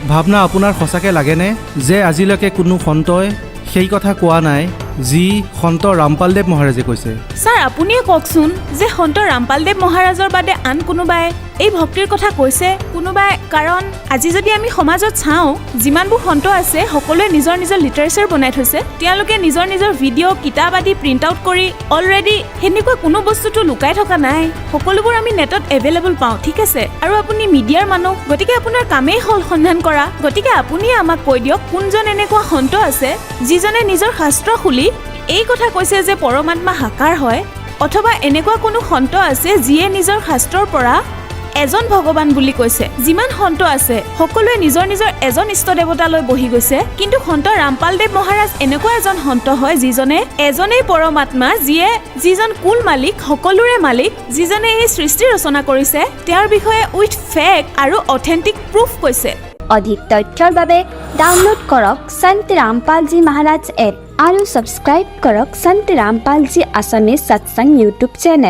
ভাৱনা আপোনাৰ সঁচাকৈ লাগেনে যে আজিলৈকে কোনো সন্তই সেই কথা কোৱা নাই যি সন্ত ৰামপালদেৱ মহাৰাজে কৈছে? ছাৰ আপুনিয়ে কওকচোন যে সন্ত ৰামপালদেৱ মহাৰাজৰ বাদে আন কোনোবাই এই ভক্তিৰ কথা কৈছে কোনোবাই? কাৰণ আজি যদি আমি সমাজত চাওঁ যিমানবোৰ সন্ত আছে সকলোৱে নিজৰ নিজৰ লিটাৰেচাৰ বনাই থৈছে। তেওঁলোকে নিজৰ নিজৰ ভিডিঅ' কিতাপ আদি প্ৰিণ্ট আউট কৰি অলৰেডি সেনেকুৱা কোনো বস্তুটো লুকাই থকা নাই, সকলোবোৰ আমি নেটত এভেইলেবল পাওঁ, ঠিক আছে? আৰু আপুনি মিডিয়াৰ মানুহ, গতিকে আপোনাৰ কামেই হ'ল সন্ধান কৰা। গতিকে আপুনিয়ে আমাক কৈ দিয়ক কোনজন এনেকুৱা সন্ত আছে যিজনে নিজৰ শাস্ত্ৰ খুলি এই কথা কৈছে যে পৰমাত্মা সাকাৰ হয়, অথবা এনেকুৱা কোনো সন্ত আছে যিয়ে নিজৰ শাস্ত্ৰৰ পৰা এজন ভগৱান বুলি কৈছে। যিমান সন্ত আছে সকলোৱে নিজৰ নিজৰ এজন ইষ্ট দেৱতালৈ বহি গৈছে, কিন্তু সন্ত ৰামপালদেৱ মহাৰাজ এনেকুৱা এজন সন্ত হয় যিজনে এজনেই পৰমাত্মা, যিজন কুল মালিক, সকলোৰে মালিক, যিজনে এই সৃষ্টি ৰচনা কৰিছে, তেওঁৰ বিষয়ে উইথ ফেক্ট আৰু অথেণ্টিক প্ৰুফ কৈছে। অধিক তথ্যৰ বাবে ডাউনলোড কৰক সন্ত ৰামপালজী মহাৰাজ এপ আৰু ছাবস্ক্ৰাইব কৰক সন্ত ৰামপালজী আছামিজ সৎসংগ ইউটিউব চেনেল।